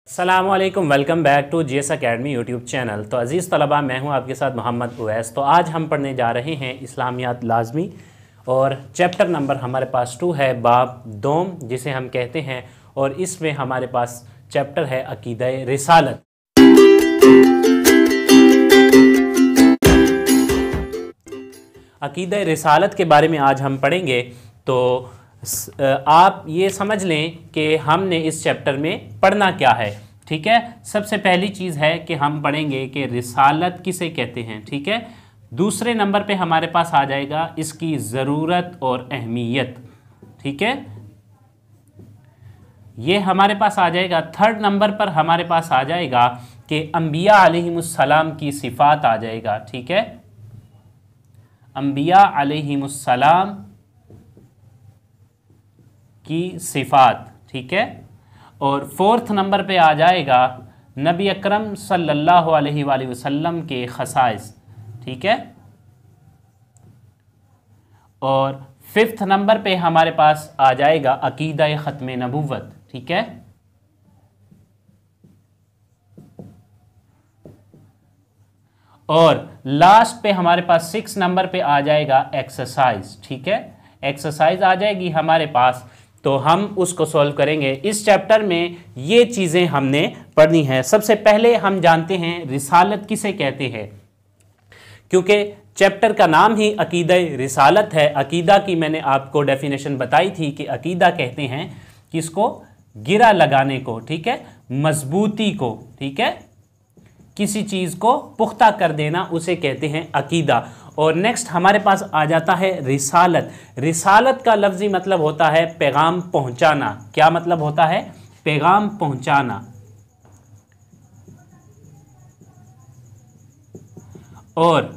अस्सलामुअलैकुम, welcome back to GS academy YouTube channel. तो अज़ीज़ तलबा, मैं हूं आपके साथ मोहम्मद उवैस। तो आज हम पढ़ने जा रहे हैं इस्लामियात लाजमी और चैप्टर नंबर हमारे पास 2 है, बाब दोम जिसे हम कहते हैं। और इसमें हमारे पास चैप्टर है अकीदा रिसालत। अकीदा रिसालत के बारे में आज हम पढ़ेंगे। तो आप ये समझ लें कि हमने इस चैप्टर में पढ़ना क्या है। ठीक है, सबसे पहली चीज़ है कि हम पढ़ेंगे कि रिसालत किसे कहते हैं। ठीक है, दूसरे नंबर पे हमारे पास आ जाएगा इसकी ज़रूरत और अहमियत। ठीक है, ये हमारे पास आ जाएगा। थर्ड नंबर पर हमारे पास आ जाएगा कि अंबिया अलैहिमुस्सलाम की सिफ़ात आ जाएगा। ठीक है, अंबिया अलैहिमुस्सलाम की सिफ़ात। ठीक है, और फोर्थ नंबर पे आ जाएगा नबी अकरम सल्लल्लाहु अलैहि वसल्लम के खसाइस। ठीक है, और फिफ्थ नंबर पे हमारे पास आ जाएगा अकीदा ख़त्म नबुव्वत। ठीक है, और लास्ट पे हमारे पास 6 नंबर पे आ जाएगा एक्सरसाइज। ठीक है, एक्सरसाइज आ जाएगी हमारे पास, तो हम उसको सॉल्व करेंगे। इस चैप्टर में ये चीज़ें हमने पढ़नी है। सबसे पहले हम जानते हैं रिसालत किसे कहते हैं, क्योंकि चैप्टर का नाम ही अकीदा रिसालत है। अकीदा की मैंने आपको डेफिनेशन बताई थी कि अकीदा कहते हैं किसको, गिरा लगाने को। ठीक है, मजबूती को। ठीक है, किसी चीज़ को पुख्ता कर देना उसे कहते हैं अकीदा। और नेक्स्ट हमारे पास आ जाता है रिसालत। रिसालत का लफ्ज़ी मतलब होता है पैगाम पहुंचाना। क्या मतलब होता है? पैगाम पहुंचाना। और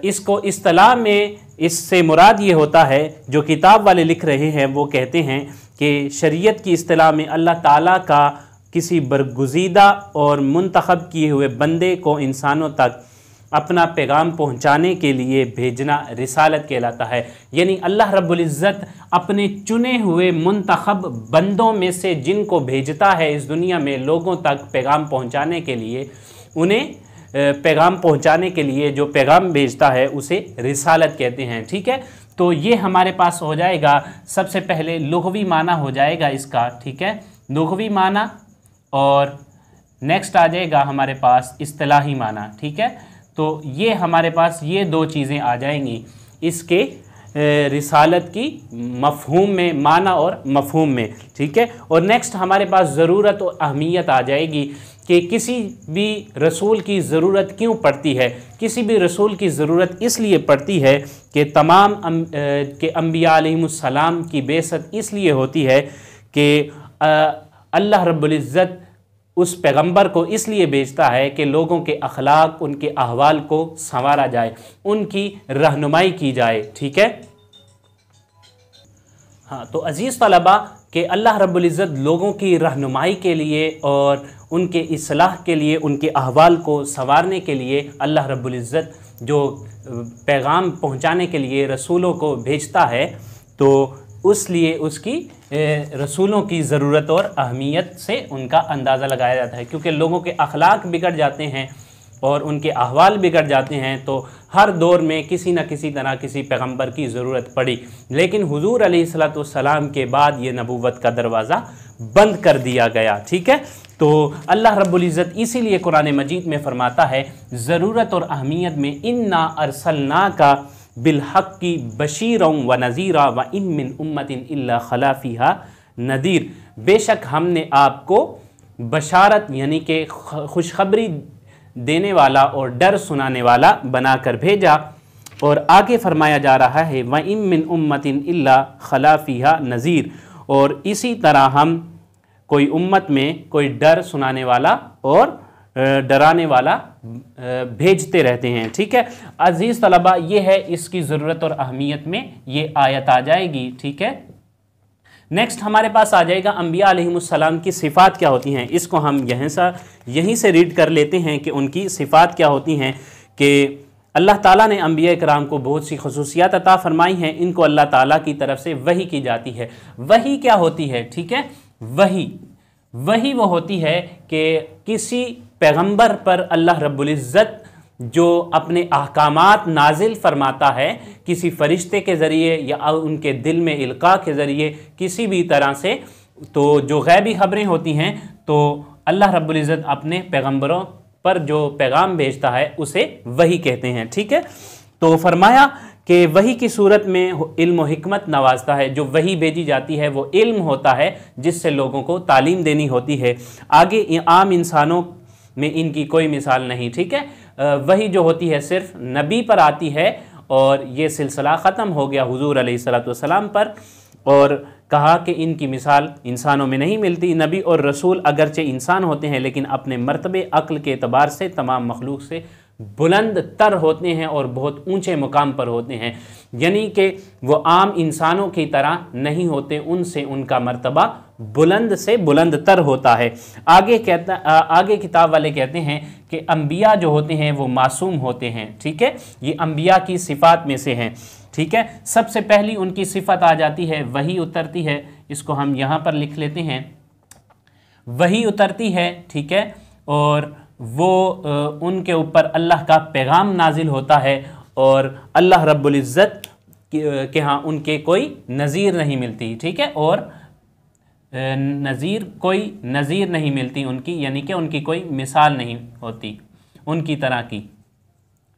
इसको इस्तिलाह में इससे मुराद ये होता है, जो किताब वाले लिख रहे हैं वो कहते हैं कि शरीयत की इस्तिलाह में अल्लाह ताला का किसी बरगुज़ीदा और मुंतखब किए हुए बंदे को इंसानों तक अपना पैगाम पहुंचाने के लिए भेजना रिसालत कहलाता है। यानी अल्लाह रब्बुल इज़्ज़त अपने चुने हुए मुंतखब बंदों में से जिनको भेजता है इस दुनिया में लोगों तक पैगाम पहुंचाने के लिए, उन्हें पैगाम पहुंचाने के लिए जो पैगाम भेजता है उसे रिसालत कहते हैं। ठीक है, तो ये हमारे पास हो जाएगा। सबसे पहले लुग़वी माना हो जाएगा इसका। ठीक है, लुग़वी माना, और नेक्स्ट आ जाएगा हमारे पास इस्तिलाही माना। ठीक है, तो ये हमारे पास ये 2 चीज़ें आ जाएंगी इसके रिसालत की मफ़हूम में, माना और मफ़हूम में। ठीक है, और नेक्स्ट हमारे पास ज़रूरत और अहमियत आ जाएगी कि किसी भी रसूल की ज़रूरत क्यों पड़ती है। किसी भी रसूल की ज़रूरत इसलिए पड़ती है कि तमाम के अंबिया अलैहिमुस्सलाम की बेइज्जत इसलिए होती है कि अल्लाह रब्बुल इज़्ज़त उस पैगंबर को इसलिए भेजता है कि लोगों के अखलाक, उनके अहवाल को संवारा जाए, उनकी रहनुमाई की जाए। ठीक है, हाँ, तो अज़ीज़ तलबा कि अल्लाह रब्बुल इज़्ज़त लोगों की रहनुमाई के लिए और उनके इस्लाह के लिए, उनके अहवाल को संवारने के लिए अल्लाह रब्बुल इज़्ज़त जो पैगाम पहुँचाने के लिए रसूलों को भेजता है, तो उसलिए उसकी रसूलों की ज़रूरत और अहमियत से उनका अंदाज़ा लगाया जाता है। क्योंकि लोगों के अखलाक बिगड़ जाते हैं और उनके अहवाल बिगड़ जाते हैं, तो हर दौर में किसी न किसी तरह किसी पैगंबर की ज़रूरत पड़ी। लेकिन हुज़ूर अलैहिस्सलातु वस्सलाम के बाद ये नबूवत का दरवाज़ा बंद कर दिया गया। ठीक है, तो अल्लाह रब्बुल इज़्ज़त इसीलिए कुरान मजीद में फ़रमाता है ज़रूरत और अहमियत में, इन्ना अरसलना का बिलहक़्क़ि बशीरन व नज़ीरा व इन मिन उम्मतिन इल्ला खला फ़ीहा नदीर। बेशक हमने आपको बशारत यानी कि खुशखबरी देने वाला और डर सुनाने वाला बनाकर भेजा। और आगे फरमाया जा रहा है व इन मिन उम्मतिन इल्ला खला फ़ीहा नज़ीर। और इसी तरह हम कोई उम्मत में कोई डर सुनाने वाला और डराने वाला भेजते रहते हैं। ठीक है, अज़ीज़ तलबा, ये है इसकी ज़रूरत और अहमियत में ये आयत आ जाएगी। ठीक है, नेक्स्ट हमारे पास आ जाएगा अंबिया अलैहिमुस्सलाम की सिफ़ात क्या होती हैं। इसको हम यहीं से रीड कर लेते हैं कि उनकी सिफ़ात क्या होती हैं। कि अल्लाह ताला ने अंबिया इकराम को बहुत सी खसूसियात अता फ़रमाई हैं। इनको अल्लाह ताला की तरफ से वही की जाती है। वही क्या होती है? ठीक है, वही वही वो होती है कि किसी पैगंबर पर अल्लाह रब्बुल इज़्ज़त जो अपने अहकामात नाजिल फरमाता है किसी फरिश्ते के ज़रिए या उनके दिल में इल्का के ज़रिए किसी भी तरह से, तो जो गैबी खबरें होती हैं तो अल्लाह रब्बुल इज़्ज़त अपने पैगंबरों पर जो पैगाम भेजता है उसे वही कहते हैं। ठीक है, तो फरमाया कि वही की सूरत में इल्म व हिकमत नवाजता है। जो वही भेजी जाती है वो इल्म होता है जिससे लोगों को तालीम देनी होती है। आगे आम इंसानों में इनकी कोई मिसाल नहीं। ठीक है, वही जो होती है सिर्फ नबी पर आती है और ये सिलसिला ख़त्म हो गया हुजूर अलैहिस्सलातु वस्सलाम पर, और कहा कि इनकी मिसाल इंसानों में नहीं मिलती। नबी और रसूल अगरचे इंसान होते हैं लेकिन अपने मर्तबे अक्ल के एतबार से तमाम मखलूक से बुलंद तर होते हैं और बहुत ऊंचे मुकाम पर होते हैं, यानी कि वो आम इंसानों की तरह नहीं होते, उनसे उनका मर्तबा बुलंद से बुलंद तर होता है। आगे किताब वाले कहते हैं कि अंबिया जो होते हैं वो मासूम होते हैं। ठीक है, ये अंबिया की सिफ़ात में से हैं। ठीक है, सबसे पहली उनकी सिफ़त आ जाती है वही उतरती है, इसको हम यहाँ पर लिख लेते हैं, वही उतरती है। ठीक है, और वो उनके ऊपर अल्लाह का पैगाम नाजिल होता है और अल्लाह रब्बुल इज़्ज़त के यहाँ उनके कोई नज़ीर नहीं मिलती। ठीक है, और कोई नज़ीर नहीं मिलती उनकी, यानी कि उनकी कोई मिसाल नहीं होती उनकी तरह की।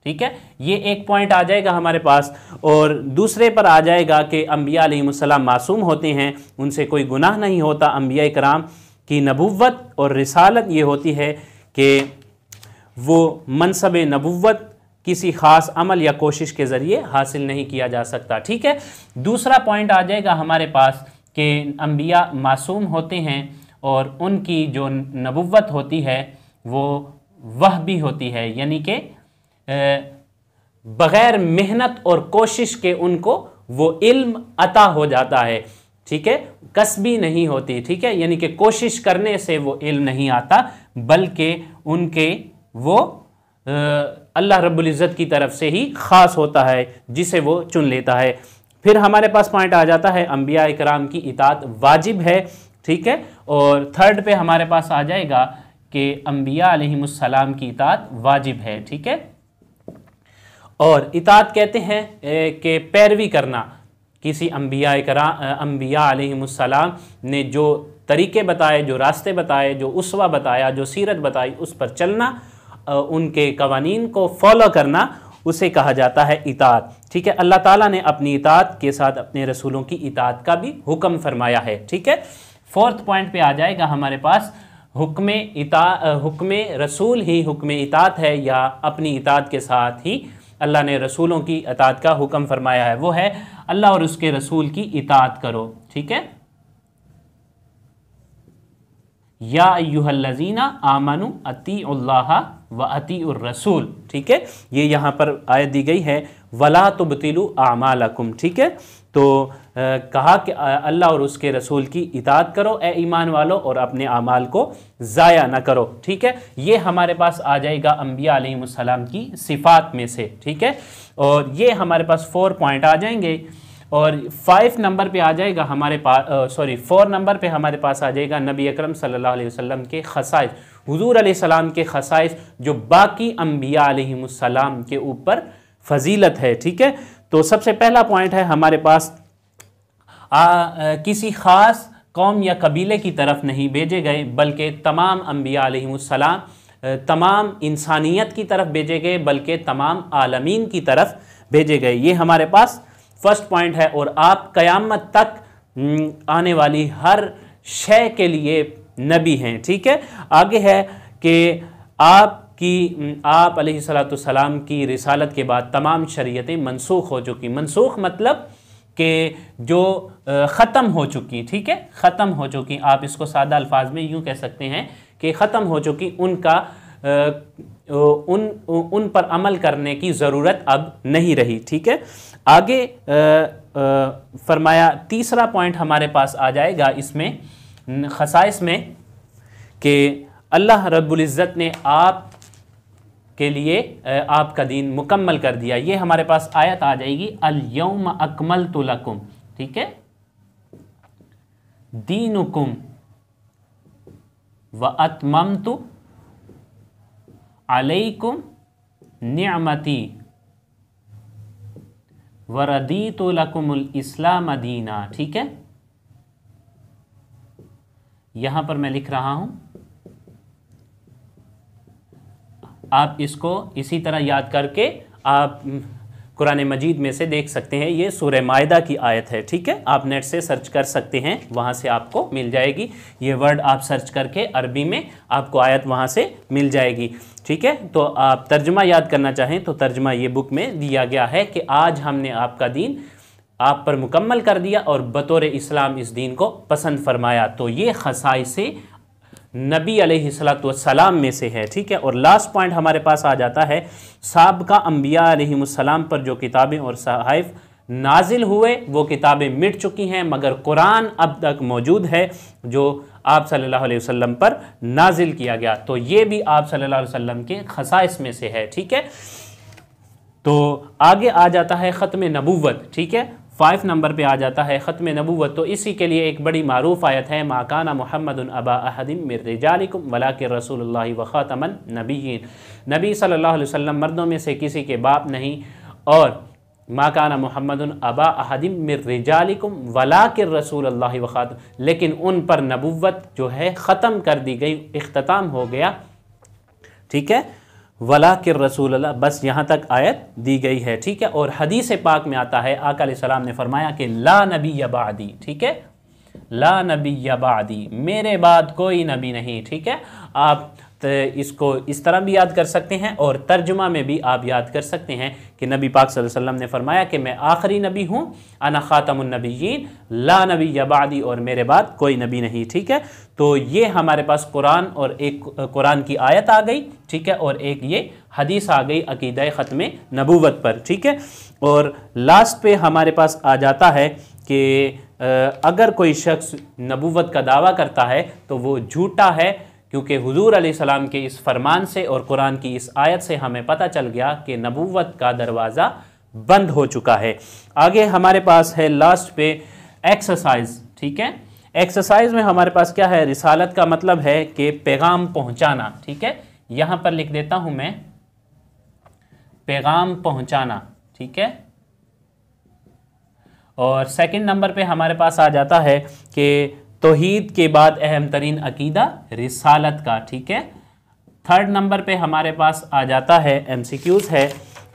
ठीक है, ये एक पॉइंट आ जाएगा हमारे पास। और दूसरे पर आ जाएगा कि अंबिया अलैहिमुस्सलाम मासूम होते हैं, उनसे कोई गुनाह नहीं होता। अंबिया इकराम की नबुव्वत और रिसालत ये होती है कि वो मनसब नबुव्वत किसी ख़ास अमल या कोशिश के ज़रिए हासिल नहीं किया जा सकता। ठीक है, दूसरा पॉइंट आ जाएगा हमारे पास कि अंबिया मासूम होते हैं और उनकी जो नबुव्वत होती है वो वह भी होती है, यानी कि बग़ैर मेहनत और कोशिश के उनको वो इल्म अता हो जाता है। ठीक है, कसबी नहीं होती। ठीक है, यानी कि कोशिश करने से वो इल्म नहीं आता, बल्कि उनके वो अल्लाह रब्बुल इज़्ज़त की तरफ से ही ख़ास होता है जिसे वो चुन लेता है। फिर हमारे पास पॉइंट आ जाता है अंबिया इकराम की इताअत वाजिब है। ठीक है, और थर्ड पे हमारे पास आ जाएगा कि अंबिया अलैहिमुस्सलाम की इताअत वाजिब है। ठीक है, और इताअत कहते हैं कि पैरवी करना, किसी अंबिया अलैहिमुस्सलाम ने जो तरीके बताए, जो रास्ते बताए, जो उसवा बताया, जो सीरत बताई, उस पर चलना, उनके कवानीन को फॉलो करना, उसे कहा जाता है इताअत। ठीक है, अल्लाह ताला ने अपनी इताअत के साथ अपने रसूलों की इताअत का भी हुक्म फरमाया है। ठीक है, फोर्थ पॉइंट पे आ जाएगा हमारे पास हुक्म रसूल ही हुक्म इताअत है, या अपनी इताअत के साथ ही अल्लाह ने रसूलों की इताअत का हुक्म फरमाया है, वो है अल्लाह और उसके रसूल की इताअत करो। ठीक है, या अय्युहल्लज़ीना आमनु अतीउल्लाह व अतीउर रसूल। ठीक है, ये यहाँ पर आयत दी गई है, वला तुबतिलु आमालकुम। ठीक है, तो कहा कि अल्लाह और उसके रसूल की इताअत करो ए ईमान वालों, और अपने आमाल को ज़ाया न करो। ठीक है, ये हमारे पास आ जाएगा अंबिया अलैहिमुस्सलाम की सिफ़ात में से। ठीक है, और ये हमारे पास 4 पॉइंट आ जाएंगे, और 5 नंबर पे आ जाएगा हमारे पास 4 नंबर पे हमारे पास आ जाएगा नबी अकरम सल्लल्लाहु अलैहि वसल्लम के खसाइस, हुजूर अलैहिस्सलाम के खसाइस जो बाकी अंबिया अलैहिमुस्सलाम के ऊपर फजीलत है। ठीक है, तो सबसे पहला पॉइंट है हमारे पास किसी ख़ास कौम या कबीले की तरफ नहीं भेजे गए, बल्कि तमाम अंबिया अलैहिमुस्सलाम तमाम इंसानियत की तरफ भेजे गए, बल्कि तमाम आलमीन की तरफ भेजे गए। ये हमारे पास फर्स्ट पॉइंट है, और आप क़यामत तक आने वाली हर शय के लिए नबी हैं। ठीक है, आगे है कि आप अलैहिस्सलाम की रिसालत के बाद तमाम शरीयतें मनसूख हो चुकी। मनसूख मतलब कि जो ख़त्म हो चुकी। ठीक है, ख़त्म हो चुकी, आप इसको सादा अल्फाज में यूँ कह सकते हैं कि ख़त्म हो चुकी, उन पर अमल करने की ज़रूरत अब नहीं रही। ठीक है, आगे फरमाया तीसरा पॉइंट हमारे पास आ जाएगा इसमें खसाइस में कि अल्लाह रब्बुल इज़्ज़त ने आप के लिए आपका दीन मुकम्मल कर दिया। ये हमारे पास आयत आ जाएगी अल यौम अकमलतु लकुम। ठीक है, दीनुकुम व अतममतु अलैकुम निअमती व रदीतु लकुमुल इस्लाम दीना। ठीक है, यहां पर मैं लिख रहा हूं, आप इसको इसी तरह याद करके आप कुरान मजीद में से देख सकते हैं। ये सूरह मायदा की आयत है। ठीक है, आप नेट से सर्च कर सकते हैं, वहाँ से आपको मिल जाएगी। ये वर्ड आप सर्च करके अरबी में आपको आयत वहाँ से मिल जाएगी। ठीक है, तो आप तर्जुमा याद करना चाहें तो तर्जुमा ये बुक में दिया गया है कि आज हमने आपका दीन आप पर मुकम्मल कर दिया और बतौर इस्लाम इस दीन को पसंद फरमाया। तो ये खसाइसे नबी अलैहिस्सलाम में से है। ठीक है, और लास्ट पॉइंट हमारे पास आ जाता है, साबिक़ा अंबिया अलैहिमुस्सलाम पर जो किताबें और सहाइफ नाजिल हुए वो किताबें मिट चुकी हैं, मगर कुरान अब तक मौजूद है जो आप सल्लल्लाहु अलैहि वसल्लम पर नाजिल किया गया। तो ये भी आप सल्लल्लाहु अलैहि वसल्लम के खसाइस में से है। ठीक है, तो आगे आ जाता है ख़त्म नबूवत। ठीक है, 5 नंबर पे आ जाता है ख़त्म नबूवत। तो इसी के लिए एक बड़ी मारूफ आयत है, मा काना मुहम्मदुन अबा अहदिम मिर रिजालिकुम वलाकिन रसूलुल्लाहि व खातमन नबिय्यीन। नबी सल्लल्लाहु अलैहि वसल्लम मर्दों में से किसी के बाप नहीं, और मा काना मुहम्मदुन अबा अहदिम मिर रिजालिकुम वलाकिन रसूलुल्लाहि व खातम, लेकिन उन पर नबूवत जो है ख़त्म कर दी गई, इख्तिताम हो गया। ठीक है, वलाकिन रसूलुल्लाह, बस यहाँ तक आयत दी गई है। ठीक है, और हदीस पाक में आता है आका अलैहिस्सलाम ने फरमाया कि ला नबी बादी। ठीक है, ला नबी बादी, मेरे बाद कोई नबी नहीं। ठीक है, आप इसको इस तरह भी याद कर सकते हैं और तर्जुमा में भी आप याद कर सकते हैं कि नबी पाक सल्लल्लाहु अलैहि वसल्लम ने फरमाया कि मैं आखिरी नबी हूँ, अना खातमुन नबिय्यीन ला नबी बादी, और मेरे बाद कोई नबी नहीं। ठीक है, तो ये हमारे पास कुरान और एक कुरान की आयत आ गई। ठीक है, और एक ये हदीस आ गई अकीदा ख़त्म नबूवत पर। ठीक है, और लास्ट पे हमारे पास आ जाता है कि अगर कोई शख्स नबूवत का दावा करता है तो वो झूठा है, क्योंकि हुजूर अलैहिस्सलाम के इस फरमान से और कुरान की इस आयत से हमें पता चल गया कि नबूवत का दरवाज़ा बंद हो चुका है। आगे हमारे पास है लास्ट पे एक्सरसाइज। ठीक है, एक्सरसाइज में हमारे पास क्या है, रिसालत का मतलब है कि पैगाम पहुंचाना। ठीक है, यहां पर लिख देता हूं मैं, पैगाम पहुंचाना। ठीक है, और सेकंड नंबर पे हमारे पास आ जाता है कि तौहीद के बाद अहम तरीन अकीदा रिसालत का। ठीक है, थर्ड नंबर पे हमारे पास आ जाता है, MCQs है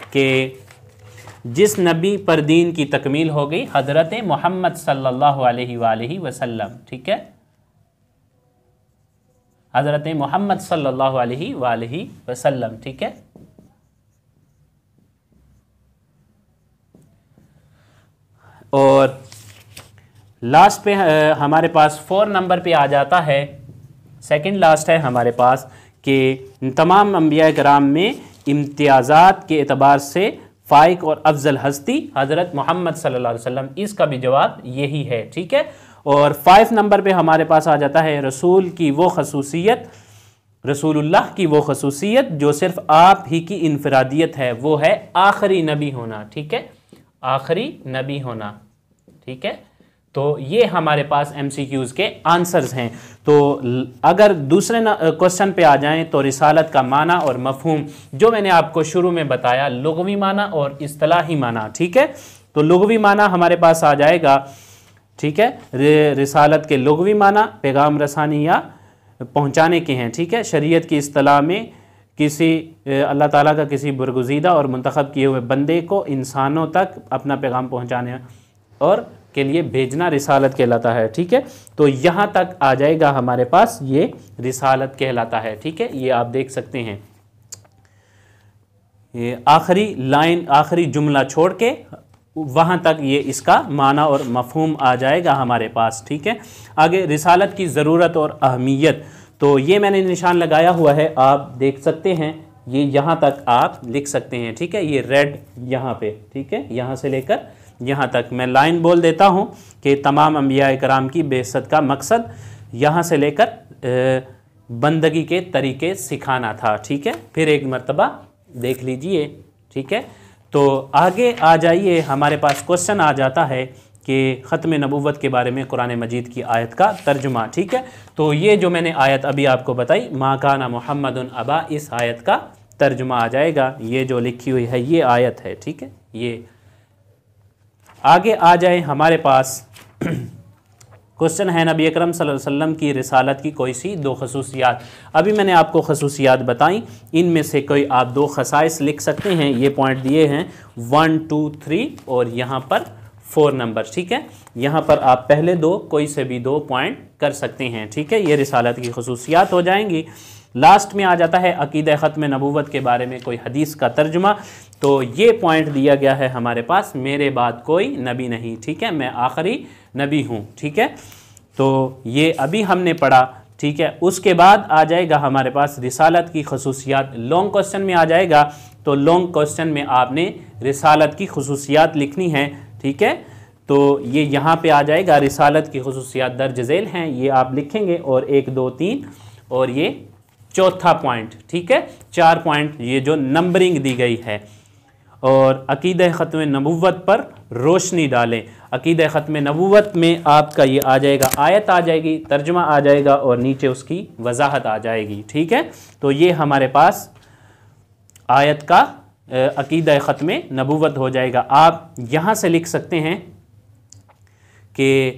कि जिस नबी पर दीन की तकमील हो गई, हज़रत मोहम्मद सल्लल्लाहु अलैहि वसल्लम। ठीक है, हज़रत मोहम्मद सल्लल्लाहु अलैहि वसल्लम। ठीक है, और लास्ट पे हमारे पास 4 नंबर पे आ जाता है, सेकंड लास्ट है हमारे पास कि तमाम अंबिया कराम में इम्तियाज़ात के एतबार से फ़ाइक और अफजल हस्ती हज़रत मोहम्मद सल्लल्लाहु अलैहि वसल्लम। इसका भी जवाब यही है। ठीक है, और 5 नंबर पे हमारे पास आ जाता है रसूल की वो खसूसियत, रसूलुल्लाह की वो खसूसियत जो सिर्फ आप ही की इनफरादियत है, वो है आखिरी नबी होना। ठीक है, आखिरी नबी होना। ठीक है, तो ये हमारे पास MCQs के आंसर्स हैं। तो अगर दूसरे क्वेश्चन पे आ जाएं तो रिसालत का माना और मफहूम जो मैंने आपको शुरू में बताया, लुग़वी माना और इस्तिलाही माना। ठीक है, तो लुग़वी माना हमारे पास आ जाएगा। ठीक है, रिसालत के लुग़वी माना पैगाम रसानी या पहुँचाने के हैं। ठीक है, शरीयत की इस्तिलाह में किसी अल्लाह ताला का किसी बरगुज़ीदा और मुंतखब किए हुए बंदे को इंसानों तक अपना पैगाम पहुँचाने और के लिए भेजना रिसालत कहलाता है। ठीक है, तो यहाँ तक आ जाएगा हमारे पास, ये रिसालत कहलाता है। ठीक है, ये आप देख सकते हैं, ये आखिरी लाइन, आखिरी जुमला छोड़ के वहाँ तक ये इसका माना और मफहूम आ जाएगा हमारे पास। ठीक है, आगे रिसालत की ज़रूरत और अहमियत, तो ये मैंने निशान लगाया हुआ है, आप देख सकते हैं, ये यहाँ तक आप लिख सकते हैं। ठीक है, ये रेड यहाँ पे। ठीक है, यहाँ से लेकर यहाँ तक मैं लाइन बोल देता हूँ कि तमाम अंबिया कराम की बेइज्जत का मकसद यहाँ से लेकर बंदगी के तरीके सिखाना था। ठीक है, फिर एक मर्तबा देख लीजिए। ठीक है, तो आगे आ जाइए, हमारे पास क्वेश्चन आ जाता है कि ख़त्म नबूवत के बारे में कुरान मजीद की आयत का तर्जुमा। ठीक है, तो ये जो मैंने आयत अभी आपको बताई, मा काना मुहम्मदुन अबा, इस आयत का तर्जुमा आ जाएगा। ये जो लिखी हुई है ये आयत है। ठीक है, ये आगे आ जाए हमारे पास क्वेश्चन है नबी अकरम सल्लल्लाहु अलैहि वसल्लम की रिसालत की कोई सी दो खसूसियात। अभी मैंने आपको खसूसियात बताई, इनमें से कोई आप दो खसाइस लिख सकते हैं। ये पॉइंट दिए हैं 1, 2, 3 और यहाँ पर 4 नंबर। ठीक है, यहाँ पर आप पहले दो कोई से भी दो पॉइंट कर सकते हैं। ठीक है, ये रिसालत की खसूसियात हो जाएंगी। लास्ट में आ जाता है अकीदा ख़त्म नबूवत के बारे में कोई हदीस का तर्जुमा। तो ये पॉइंट दिया गया है हमारे पास, मेरे बाद कोई नबी नहीं। ठीक है, मैं आखिरी नबी हूँ। ठीक है, तो ये अभी हमने पढ़ा। ठीक है, उसके बाद आ जाएगा हमारे पास रिसालत की खसूसियात। लॉन्ग क्वेश्चन में आ जाएगा, तो लॉन्ग क्वेश्चन में आपने रिसालत की खसूसियात लिखनी है। ठीक है, तो ये यहाँ पे आ जाएगा, रिसालत की खसूसियात दर्ज झेल हैं, ये आप लिखेंगे। और 1, 2, 3 और ये चौथा पॉइंट। ठीक है, 4 पॉइंट ये जो नंबरिंग दी गई है। और अकीदा ख़त्म नबूवत पर रोशनी डालें। अकीदा ख़त्म नबूवत में आपका ये आ जाएगा, आयत आ जाएगी, तर्जुमा आ जाएगा और नीचे उसकी वजाहत आ जाएगी। ठीक है, तो ये हमारे पास आयत का अकीदा ख़त्म नबूवत हो जाएगा। आप यहाँ से लिख सकते हैं कि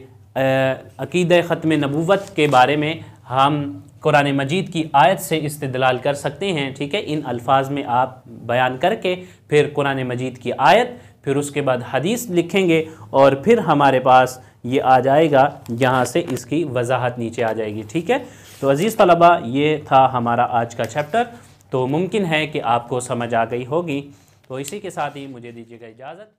अकीदा ख़त्म नबूवत के बारे में हम कुरान मजीद की आयत से इस्तिदलाल कर सकते हैं। ठीक है, इन अल्फाज में आप बयान करके फिर कुरान मजीद की आयत, फिर उसके बाद हदीस लिखेंगे और फिर हमारे पास ये आ जाएगा, यहाँ से इसकी वजाहत नीचे आ जाएगी। ठीक है, तो अज़ीज़ तलबा, ये था हमारा आज का चैप्टर। तो मुमकिन है कि आपको समझ आ गई होगी। तो इसी के साथ ही मुझे दीजिएगा इजाज़त।